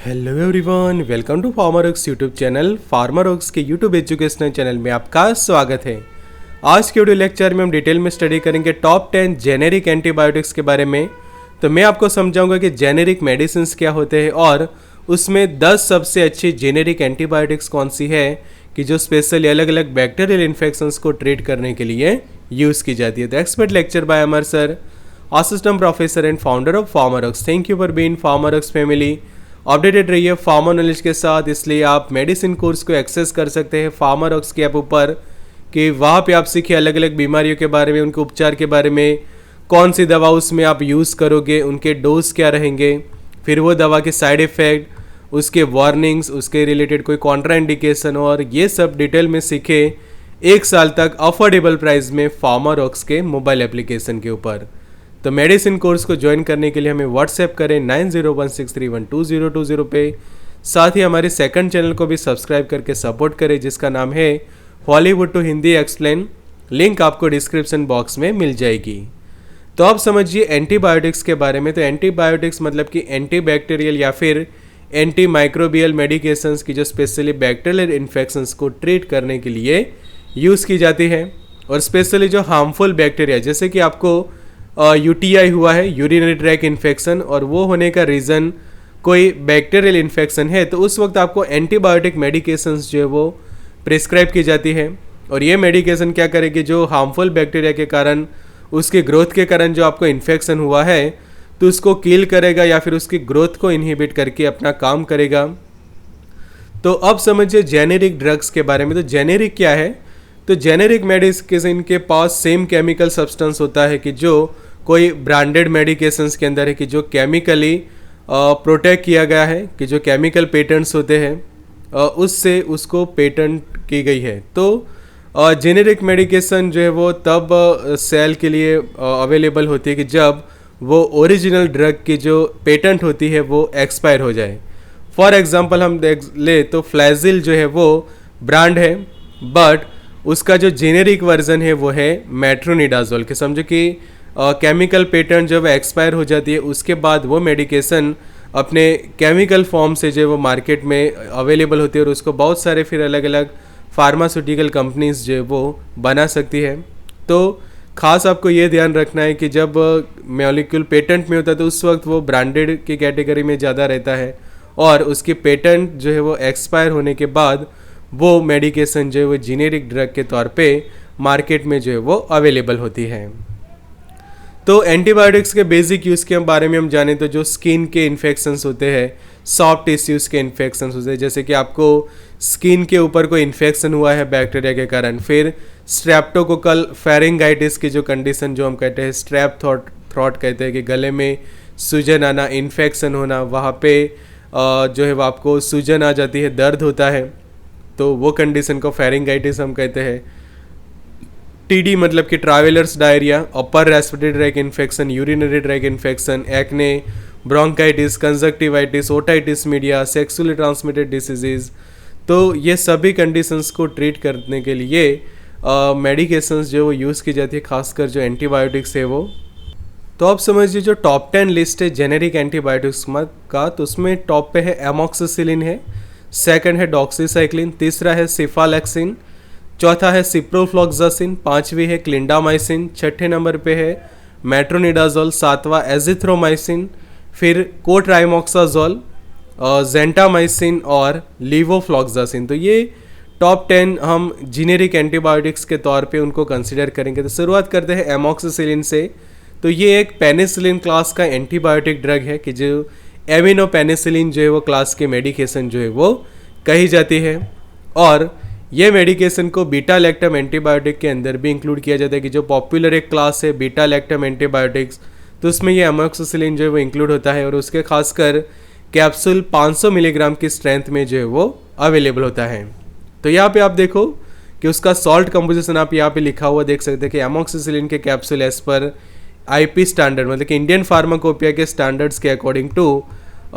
Hello everyone, welcome to Pharmaworks YouTube channel. Pharmaworks के YouTube educational channel में आपका स्वागत है। आज के वीडियो लेक्चर में हम डिटेल में स्टडी करेंगे टॉप 10 जेनेरिक एंटीबायोटिक्स के बारे में। तो मैं आपको समझाऊंगा कि जेनेरिक मेडिसिन क्या होते हैं और उसमें 10 सबसे अच्छी जेनेरिक एंटीबायोटिक्स कौन सी है कि जो स्पेशली अलग अलग बैक्टीरियल इन्फेक्शंस को ट्रीट करने के लिए यूज़ की जाती है। तो expert lecture by Amar sir, assistant professor and founder of Pharmaworks. Thank you for being Pharmaworks family. Updated रहिए फार्मा नॉलेज के साथ, इसलिए आप मेडिसिन कोर्स को एक्सेस कर सकते हैं फार्मावर्क्स के ऐप ऊपर कि वहाँ पे आप सीखिए अलग अलग बीमारियों के बारे में, उनके उपचार के बारे में, कौन सी दवा उसमें आप यूज़ करोगे, उनके डोज क्या रहेंगे, फिर वो दवा के साइड इफ़ेक्ट, उसके वार्निंग्स, उसके रिलेटेड कोई कॉन्ट्राइंडिकेशन, और ये सब डिटेल में सीखे 1 साल तक अफोर्डेबल प्राइस में फार्मावर्क्स के मोबाइल एप्लीकेशन के ऊपर। तो मेडिसिन कोर्स को ज्वाइन करने के लिए हमें व्हाट्सएप करें 9016312020 पे। साथ ही हमारे सेकंड चैनल को भी सब्सक्राइब करके सपोर्ट करें जिसका नाम है Hollywood to Hindi explain. Link आपको डिस्क्रिप्शन बॉक्स में मिल जाएगी। तो अब समझिए एंटीबायोटिक्स के बारे में। तो एंटीबायोटिक्स मतलब कि एंटीबैक्टीरियल या फिर एंटी माइक्रोबियल मेडिकेशंस की जो स्पेशली बैक्टीरियल इन्फेक्शंस को ट्रीट करने के लिए यूज़ की जाती है, और स्पेशली जो हार्मफुल बैक्टीरिया, जैसे कि आपको यूटीआई हुआ है, यूरिनरी ट्रैक इन्फेक्शन, और वो होने का रीज़न कोई बैक्टीरियल इन्फेक्शन है, तो उस वक्त आपको एंटीबायोटिक मेडिकेशंस जो है वो प्रिस्क्राइब की जाती है। और ये मेडिकेशन क्या करेगी, जो हार्मफुल बैक्टीरिया के कारण, उसके ग्रोथ के कारण जो आपको इन्फेक्शन हुआ है तो उसको किल करेगा या फिर उसकी ग्रोथ को इनहिबिट करके अपना काम करेगा। तो अब समझिए जेनेरिक ड्रग्स के बारे में। तो जेनेरिक क्या है? तो जेनेरिक मेडिकेशन के पास सेम केमिकल सब्सटेंस होता है कि जो कोई ब्रांडेड मेडिकेशंस के अंदर है, कि जो केमिकली प्रोटेक्ट किया गया है, कि जो केमिकल पेटेंट्स होते हैं उससे उसको पेटेंट की गई है। तो जेनेरिक मेडिकेशन जो है वो तब सेल के लिए अवेलेबल होती है कि जब वो ओरिजिनल ड्रग की जो पेटेंट होती है वो एक्सपायर हो जाए। फॉर एग्जांपल हम देख ले तो फ्लैजिल जो है वो ब्रांड है, बट उसका जो जेनेरिक वर्जन है वो है मेट्रोनिडाजोल। कि समझो कि केमिकल पेटेंट जब एक्सपायर हो जाती है उसके बाद वो मेडिकेशन अपने केमिकल फॉर्म से जो वो मार्केट में अवेलेबल होती है, और उसको बहुत सारे फिर अलग अलग फार्मास्यूटिकल कंपनीज जो वो बना सकती है। तो खास आपको ये ध्यान रखना है कि जब मॉलिक्यूल पेटेंट में होता है तो उस वक्त वो ब्रांडेड की कैटेगरी में ज़्यादा रहता है, और उसकी पेटेंट जो है वो एक्सपायर होने के बाद वो मेडिकेशन जो है वो जेनेरिक ड्रग के तौर पे मार्केट में जो है वो अवेलेबल होती है। तो एंटीबायोटिक्स के बेसिक यूज़ के बारे में हम जानें तो जो स्किन के इन्फेक्शंस होते हैं, सॉफ्ट टिश्यूज़ के इन्फेक्शंस होते हैं, जैसे कि आपको स्किन के ऊपर कोई इन्फेक्शन हुआ है बैक्टीरिया के कारण, फिर स्ट्रेप्टोकोकल फेरिंगाइटिस की जो कंडीशन जो हम कहते हैं स्ट्रेप थ्रॉट कहते हैं, कि गले में सूजन आना, इन्फेक्शन होना, वहाँ पे जो है वो आपको सूजन आ जाती है, दर्द होता है, तो वो कंडीशन को फेरिंगाइटिस हम कहते हैं। टीडी मतलब कि travellers diarrhoea, upper respiratory tract infection, urinary track infection, acne, bronchitis, conjunctivitis, otitis media, sexually transmitted diseases. तो ये सभी कंडीशंस को ट्रीट करने के लिए मेडिकेशंस जो वो यूज़ की जाती है, खासकर जो एंटीबायोटिक्स है वो। तो अब समझिए जो टॉप 10 लिस्ट है जेनेरिक एंटीबायोटिक्स का, तो उसमें टॉप पे है एमॉक्सिसिलिन है, सेकंड है डॉक्सीसाइक्लिन, तीसरा है सिफालेक्सिन, चौथा है सिप्रोफ्लॉक्सासिन, पांचवी है क्लिंडामाइसिन, छठे नंबर पे है मेट्रोनिडाजोल, सातवां एजिथ्रोमाइसिन, फिर कोट्राइमोक्साजोल, जेंटामाइसिन और लीवोफ्लॉक्सासिन। तो ये टॉप 10 हम जेनेरिक एंटीबायोटिक्स के तौर पे उनको कंसिडर करेंगे। तो शुरुआत करते हैं एमॉक्सिसिलिन से। तो ये एक पेनिसिलिन क्लास का एंटीबायोटिक ड्रग है, कि जो एमिनो पेनिसिलिन जो है वो क्लास के मेडिकेशन जो है वो कही जाती है, और ये मेडिकेशन को बीटा लैक्टम एंटीबायोटिक के अंदर भी इंक्लूड किया जाता है, कि जो पॉपुलर एक क्लास है बीटा लैक्टम एंटीबायोटिक्स, तो उसमें ये एमॉक्सिसिलिन जो है वो इंक्लूड होता है, और उसके खासकर कैप्सूल 500 मिलीग्राम की स्ट्रेंथ में जो है वो अवेलेबल होता है। तो यहाँ पे आप देखो कि उसका सॉल्ट कंपोजिशन आप यहाँ पे लिखा हुआ देख सकते हैं कि एमॉक्सिसिलिन के capsule as per IP standard मतलब कि इंडियन फार्माकोपिया के स्टैंडर्ड्स के अकॉर्डिंग टू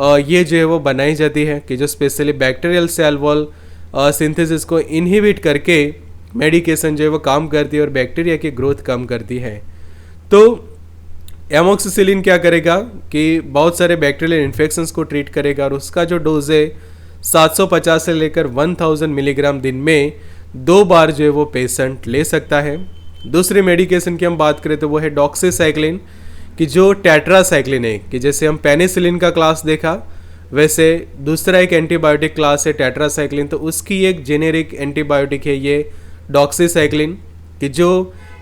ये जो है वो बनाई जाती है, कि जो specially bacterial cell wall synthesis को इनहिबिट करके मेडिकेशन जो है वो काम करती है और बैक्टीरिया की ग्रोथ कम करती है। तो एमोक्सिसिलिन क्या करेगा कि बहुत सारे बैक्टीरियल इन्फेक्शंस को ट्रीट करेगा और उसका जो डोज है 750 से लेकर 1000 मिलीग्राम दिन में 2 बार जो है वो पेशेंट ले सकता है। दूसरी मेडिकेशन की हम बात करें तो वो है डॉक्सीसाइक्लिन कि जो टेट्रासाइक्लिन है, कि जैसे हम पेनिसिलिन का क्लास देखा वैसे दूसरा एक एंटीबायोटिक क्लास है टेट्रासाइक्लिन, तो उसकी एक जेनेरिक एंटीबायोटिक है ये डॉक्सीसाइक्लिन कि जो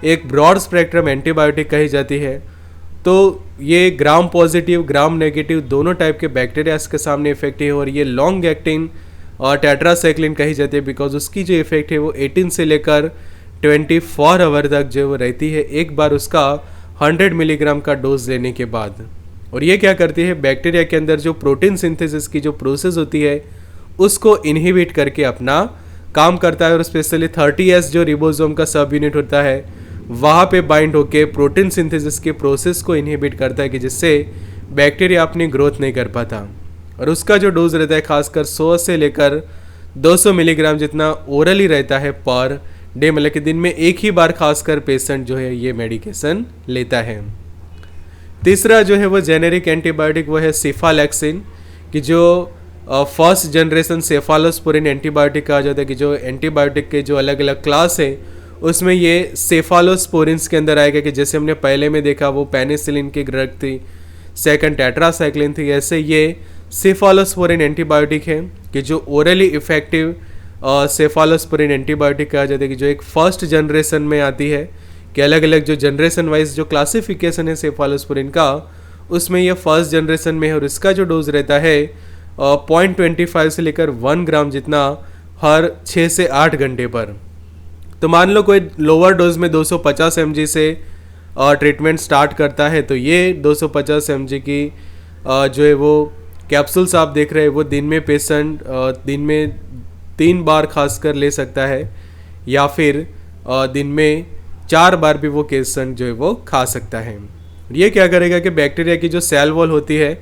एक ब्रॉड स्पेक्ट्रम एंटीबायोटिक कही जाती है। तो ये ग्राम पॉजिटिव ग्राम नेगेटिव दोनों टाइप के बैक्टीरिया के सामने इफेक्टिव है और ये लॉन्ग एक्टिंग और टेट्रासाइक्लिन कही जाती है बिकॉज उसकी जो इफेक्ट है वो 18 से लेकर 24 आवर तक जो वो रहती है एक बार उसका 100 मिलीग्राम का डोज लेने के बाद। और ये क्या करती है, बैक्टीरिया के अंदर जो प्रोटीन सिंथेसिस की जो प्रोसेस होती है उसको इनहिबिट करके अपना काम करता है और स्पेशली 30S जो रिबोसोम का सब यूनिट होता है वहाँ पे बाइंड होके प्रोटीन सिंथेसिस के प्रोसेस को इनहिबिट करता है कि जिससे बैक्टीरिया अपनी ग्रोथ नहीं कर पाता। और उसका जो डोज रहता है खासकर 100 से लेकर 200 मिलीग्राम जितना ओरली रहता है पर डे, मतलब कि दिन में एक ही बार खासकर पेशेंट जो है ये मेडिकेशन लेता है। तीसरा जो है वो जेनेरिक एंटीबायोटिक वो है सेफालेक्सिन कि जो फर्स्ट जनरेशन सेफालोस्पोरिन एंटीबायोटिक कहा जाता है कि जो एंटीबायोटिक के जो अलग अलग क्लास है उसमें ये सेफालोस्पोरिन्स के अंदर आएगा कि जैसे हमने पहले में देखा वो पेनिसिलिन की ड्रग थी, सेकंड टेट्रासाइक्लिन थी, ऐसे ये सेफालोस्पोरिन एंटीबायोटिक है कि जो ओरली इफेक्टिव सेफालोस्पोरिन एंटीबायोटिक कहा जाता है कि जो एक फर्स्ट जनरेशन में आती है कि अलग अलग जो जनरेशन वाइज जो क्लासिफिकेशन है सेफालोस्पोरिन का उसमें ये फर्स्ट जनरेशन में है और इसका जो डोज रहता है 0.25 से लेकर 1 ग्राम जितना हर 6 से 8 घंटे पर। तो मान लो कोई लोअर डोज में 250 mg से ट्रीटमेंट स्टार्ट करता है तो ये 250 mg की जो है वो कैप्सूल्स आप देख रहे हैं वो दिन में पेशेंट दिन में 3 बार खासकर ले सकता है या फिर दिन में 4 बार भी वो पेशेंट जो है वो खा सकता है। ये क्या करेगा कि बैक्टीरिया की जो सेल वॉल होती है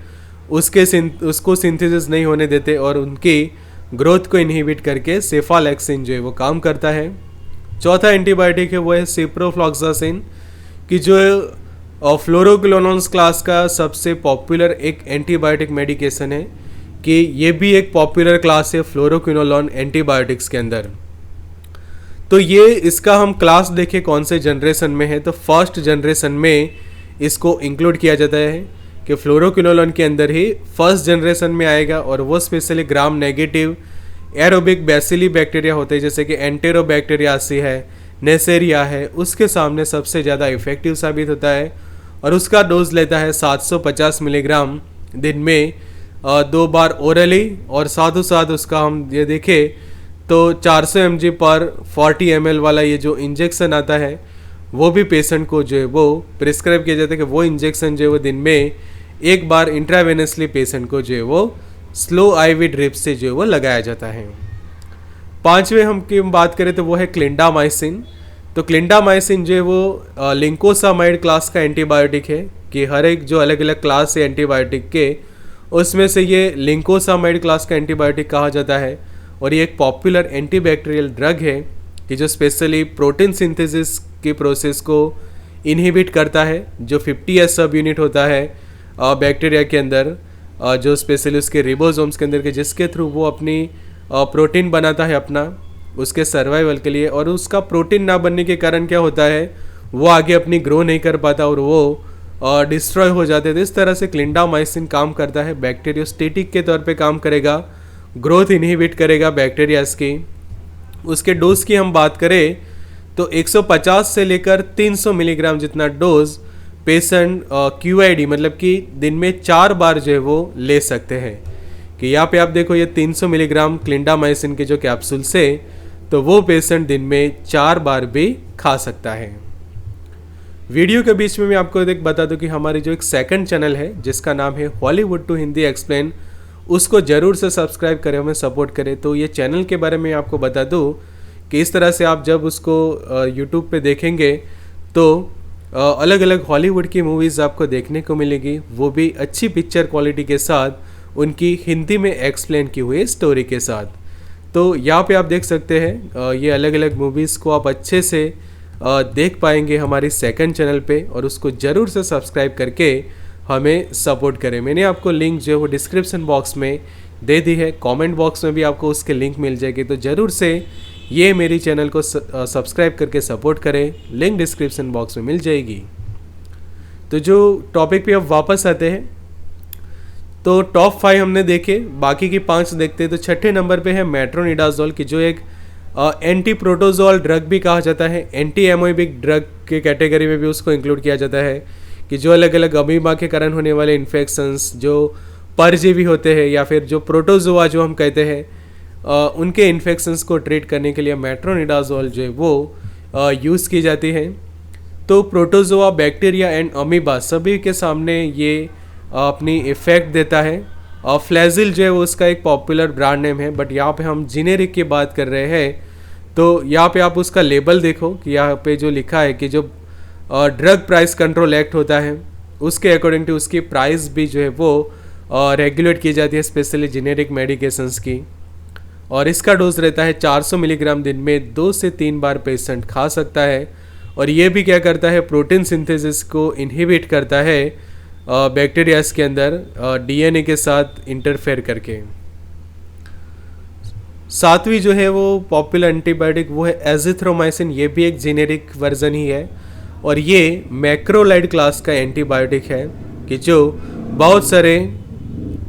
उसको सिंथेसिस नहीं होने देते और उनकी ग्रोथ को इनहिबिट करके सेफालेक्सिन जो है वो काम करता है। चौथा एंटीबायोटिक है वो है सिप्रोफ्लॉक्सासिन कि जो फ्लोरोक्विनोलोन्स क्लास का सबसे पॉपुलर एक एंटीबायोटिक मेडिकेशन है कि ये भी एक पॉपुलर क्लास है फ्लोरोक्विनोलोन एंटीबायोटिक्स के अंदर। तो ये इसका हम क्लास देखें कौन से जनरेशन में है तो फर्स्ट जनरेशन में इसको इंक्लूड किया जाता है कि फ्लोरोक्विनोलोन के अंदर ही फर्स्ट जनरेशन में आएगा और वो specially gram negative aerobic bacilli bacteria होते हैं जैसे कि एंटेरोबैक्टीरियासी है, नेसेरिया है, उसके सामने सबसे ज़्यादा इफेक्टिव साबित होता है और उसका डोज लेता है 750 मिलीग्राम दिन में 2 बार ओरली और साथ ही साथ उसका हम ये देखें तो 400 mg पर 40 ml वाला ये जो इंजेक्शन आता है वो भी पेशेंट को जो है वो प्रिस्क्राइब किया जाता है कि वो इंजेक्शन जो है वो दिन में एक बार इंट्रावेनसली पेशेंट को जो है वो स्लो आईवी ड्रिप से जो है वो लगाया जाता है। पांचवें हम की बात करें तो वो है क्लिंडामाइसिन। तो क्लिंडामाइसिन जो है वो लिंकोसामाइड क्लास का एंटीबायोटिक है कि हर एक जो अलग अलग क्लास है एंटीबायोटिक के उसमें से ये लिंकोसामाइड क्लास का एंटीबायोटिक कहा जाता है और ये एक पॉपुलर एंटीबैक्टीरियल ड्रग है कि जो स्पेशली प्रोटीन सिंथेसिस की प्रोसेस को इनहिबिट करता है। जो 50S सब यूनिट होता है बैक्टीरिया के अंदर जो स्पेशली उसके रिबोसोम्स के अंदर के जिसके थ्रू वो अपनी प्रोटीन बनाता है अपना उसके सर्वाइवल के लिए और उसका प्रोटीन ना बनने के कारण क्या होता है वो आगे अपनी ग्रो नहीं कर पाता और वो डिस्ट्रॉय हो जाते हैं। तो इस तरह से क्लिंडामाइसिन काम करता है, बैक्टीरियोस्टेटिक के तौर पे काम करेगा, ग्रोथ इनहिबिट करेगा बैक्टीरियाज की। उसके डोज की हम बात करें तो 150 से लेकर 300 मिलीग्राम जितना डोज पेशेंट QID मतलब कि दिन में 4 बार जो है वो ले सकते हैं कि यहाँ पे आप देखो ये 300 मिलीग्राम क्लिंडामाइसिन के जो कैप्सूल्स है तो वो पेशेंट दिन में 4 बार भी खा सकता है। वीडियो के बीच में मैं आपको एक बता दूं कि हमारी जो एक सेकंड चैनल है जिसका नाम है हॉलीवुड टू हिंदी एक्सप्लेन उसको ज़रूर से सब्सक्राइब करें, हमें सपोर्ट करें। तो ये चैनल के बारे में आपको बता दूं कि इस तरह से आप जब उसको यूट्यूब पे देखेंगे तो अलग अलग हॉलीवुड की मूवीज़ आपको देखने को मिलेगी, वो भी अच्छी पिक्चर क्वालिटी के साथ उनकी हिंदी में एक्सप्लेन की हुई स्टोरी के साथ। तो यहाँ पे आप देख सकते हैं ये अलग अलग मूवीज़ को आप अच्छे से देख पाएंगे हमारी सेकंड चैनल पे, और उसको ज़रूर से सब्सक्राइब करके हमें सपोर्ट करें। मैंने आपको लिंक जो है वो डिस्क्रिप्शन बॉक्स में दे दी है, कमेंट बॉक्स में भी आपको उसके लिंक मिल जाएगी, तो ज़रूर से ये मेरी चैनल को सब्सक्राइब करके सपोर्ट करें। लिंक डिस्क्रिप्शन बॉक्स में मिल जाएगी। तो जो टॉपिक पे अब वापस आते हैं, तो टॉप 5 हमने देखे, बाकी की 5 देखते हैं। तो छठे नंबर पे है मेट्रोनिडाजोल की, जो एक एंटी प्रोटोजोल ड्रग भी कहा जाता है, एंटी एमोइबिक ड्रग के कैटेगरी में भी उसको इंक्लूड किया जाता है, कि जो अलग अलग अमीबा के कारण होने वाले इन्फेक्शंस, जो परजीवी होते हैं या फिर जो प्रोटोजोआ जो हम कहते हैं, उनके इन्फेक्शंस को ट्रीट करने के लिए मेट्रोनिडाजोल जो है वो यूज़ की जाती है। तो प्रोटोजोआ, बैक्टीरिया एंड अमीबा सभी के सामने ये अपनी इफ़ेक्ट देता है। और फ्लैजिल जो है वो उसका एक पॉपुलर ब्रांड नेम है, बट यहाँ पे हम जेनेरिक की बात कर रहे हैं। तो यहाँ पे आप उसका लेबल देखो कि यहाँ पे जो लिखा है कि जो ड्रग प्राइस कंट्रोल एक्ट होता है उसके अकॉर्डिंग टू उसकी प्राइस भी जो है वो रेगुलेट की जाती है, स्पेशली जेनेरिक मेडिकेशंस की। और इसका डोज रहता है 400 मिलीग्राम, दिन में 2 से 3 बार पेशेंट खा सकता है। और ये भी क्या करता है, प्रोटीन सिंथेसिस को इनहिबिट करता है बैक्टीरियाज के अंदर डीएनए के साथ इंटरफेयर करके। सातवीं जो है वो पॉपुलर एंटीबायोटिक वो है एजिथ्रोमाइसिन। ये भी एक जेनेरिक वर्जन ही है, और ये मैक्रोलाइड क्लास का एंटीबायोटिक है कि जो बहुत सारे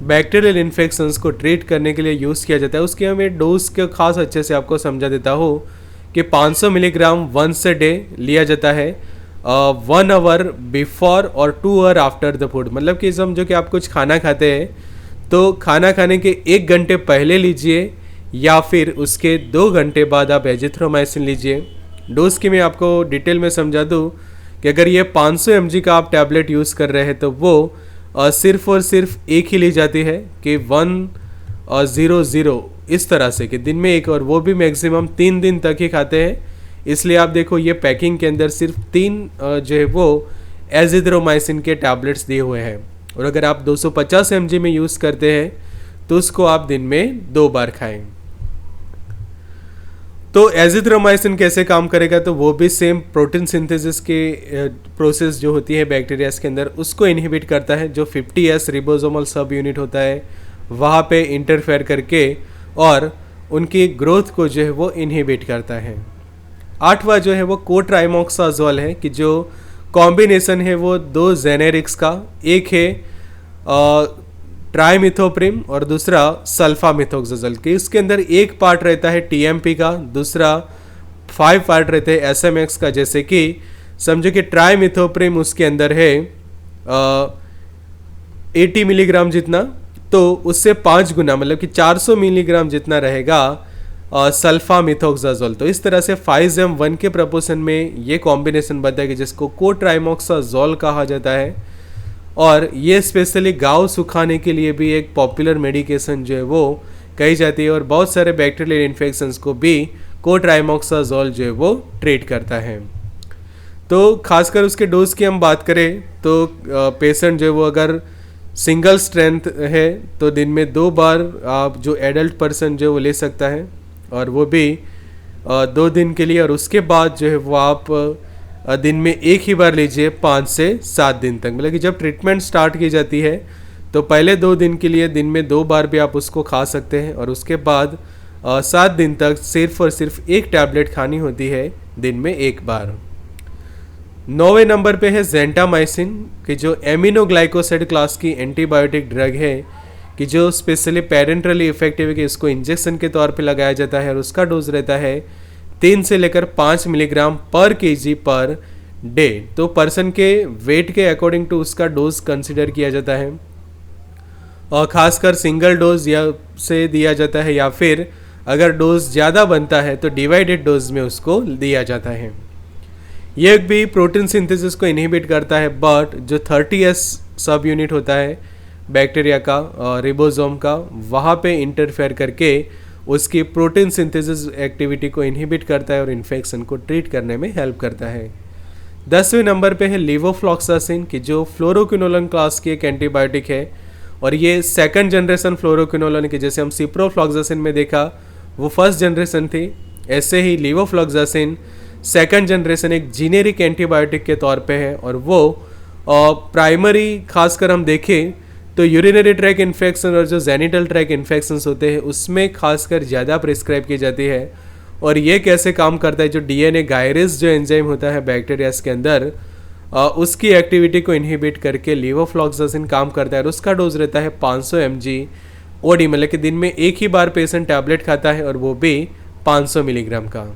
बैक्टीरियल इन्फेक्शंस को ट्रीट करने के लिए यूज़ किया जाता है। उसके हमें डोज के खास अच्छे से आपको समझा देता हो कि 500 मिलीग्राम वंस अ डे लिया जाता है, 1 आवर बिफोर और 2 आवर आफ्टर द फूड। मतलब कि समझो कि आप कुछ खाना खाते हैं तो खाना खाने के 1 घंटे पहले लीजिए या फिर उसके 2 घंटे बाद आप एजिथ्रोमाइसिन लीजिए। डोज की मैं आपको डिटेल में समझा दूँ कि अगर ये 500 mg का आप टैबलेट यूज़ कर रहे हैं तो वो सिर्फ और सिर्फ एक ही ली जाती है कि 100 इस तरह से कि दिन में एक, और वो भी मैक्सिमम 3 दिन तक ही खाते हैं। इसलिए आप देखो ये पैकिंग के अंदर सिर्फ 3 जो है वो एजिथ्रोमाइसिन के टैबलेट्स दिए हुए हैं। और अगर आप 250 mg में यूज़ करते हैं तो उसको आप दिन में 2 बार खाएं। तो एजिथ्रोमाइसिन कैसे काम करेगा, तो वो भी सेम प्रोटीन सिंथेसिस के प्रोसेस जो होती है बैक्टीरियाज के अंदर उसको इनहिबिट करता है। जो 50S रिबोसोमल सब यूनिट होता है वहाँ पे इंटरफेयर करके और उनकी ग्रोथ को जो है वो इनहिबिट करता है। 8वां जो है वो कोट्राइमोक्साजोल है कि जो कॉम्बिनेशन है वो 2 जेनेरिक्स का, एक है ट्राइमिथोप्रिम और दूसरा सल्फामिथोक्साजोल के। इसके अंदर एक पार्ट रहता है टीएमपी का, दूसरा 5 पार्ट रहते हैं एसएमएक्स का। जैसे कि समझो कि ट्राइमिथोप्रिम उसके अंदर है 80 मिलीग्राम जितना, तो उससे 5 गुना मतलब कि 400 मिलीग्राम जितना रहेगा सल्फामिथोक्साजोल। तो इस तरह से 5:1 के प्रपोर्शन में ये कॉम्बिनेशन बनता है जिसको कोट्राइमोक्साजोल कहा जाता है। और ये स्पेशली घाव सुखाने के लिए भी एक पॉपुलर मेडिकेशन जो है वो कही जाती है, और बहुत सारे बैक्टीरियल इन्फेक्शंस को भी कोट्राइमोक्साजोल जो है वो ट्रीट करता है। तो खासकर उसके डोज की हम बात करें तो पेशेंट जो है वो अगर सिंगल स्ट्रेंथ है तो दिन में 2 बार आप जो एडल्ट पर्सन जो है वो ले सकता है, और वो भी 2 दिन के लिए। और उसके बाद जो है वो आप दिन में एक ही बार लीजिए 5 से 7 दिन तक। मतलब कि जब ट्रीटमेंट स्टार्ट की जाती है तो पहले 2 दिन के लिए दिन में 2 बार भी आप उसको खा सकते हैं, और उसके बाद 7 दिन तक सिर्फ और सिर्फ एक टैबलेट खानी होती है दिन में 1 बार। 9वें नंबर पे है जेंटामाइसिन कि जो एमिनोग्लाइकोसाइड क्लास की एंटीबायोटिक ड्रग है कि जो स्पेशली पेरेंट्रली इफेक्टिव है कि इसको इंजेक्शन के तौर पे लगाया जाता है, और उसका डोज रहता है 3 से लेकर 5 मिलीग्राम पर केजी पर डे। तो पर्सन के वेट के अकॉर्डिंग टू उसका डोज कंसिडर किया जाता है, और ख़ासकर सिंगल डोज या से दिया जाता है, या फिर अगर डोज ज़्यादा बनता है तो डिवाइडेड डोज में उसको दिया जाता है। ये भी प्रोटीन सिंथेसिस को इनहिबिट करता है, बट जो 30S सब यूनिट होता है बैक्टीरिया का रिबोसोम का, वहाँ पे इंटरफेयर करके उसकी प्रोटीन सिंथेसिस एक्टिविटी को इनहिबिट करता है और इन्फेक्शन को ट्रीट करने में हेल्प करता है। 10वें नंबर पे है लेवोफ्लॉक्सासिन की जो फ्लोरोक्विनोलोन क्लास की एक एंटीबायोटिक है, और ये 2nd जनरेशन फ्लोरोक्विनोलोन की, जैसे हम सिप्रोफ्लॉक्सासिन में देखा वो 1st जनरेशन थी, ऐसे ही लेवोफ्लॉक्सासिन सेकंड जनरेशन एक जीनेरिक एंटीबायोटिक के तौर पे है, और वो प्राइमरी खासकर हम देखें तो यूरिनरी ट्रैक इन्फेक्शन और जो जेनिटल ट्रैक इन्फेक्शंस होते हैं उसमें खासकर ज़्यादा प्रिस्क्राइब की जाती है। और ये कैसे काम करता है, जो डीएनए गायरेस जो एंजाइम होता है बैक्टीरियाज के अंदर, उसकी एक्टिविटी को इनहिबिट करके लीवोफ्लॉक्सासिन काम करता है, और उसका डोज रहता है 500 mg ओडी, मतलब कि दिन में एक ही बार पेशेंट टैबलेट खाता है और वो भी 500 मिलीग्राम का।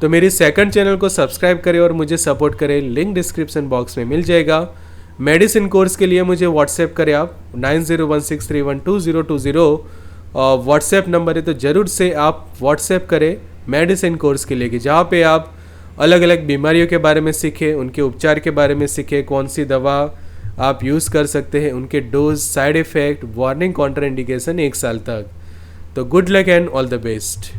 तो मेरी सेकंड चैनल को सब्सक्राइब करें और मुझे सपोर्ट करें, लिंक डिस्क्रिप्शन बॉक्स में मिल जाएगा। मेडिसिन कोर्स के लिए मुझे व्हाट्सएप करें आप 9016312020, व्हाट्सएप नंबर है, तो ज़रूर से आप व्हाट्सएप करें मेडिसिन कोर्स के लिए, कि जहाँ पे आप अलग अलग बीमारियों के बारे में सीखें, उनके उपचार के बारे में सीखें, कौन सी दवा आप यूज़ कर सकते हैं, उनके dose, side effect, warning, contraindication 1 साल तक। तो good luck and all the best.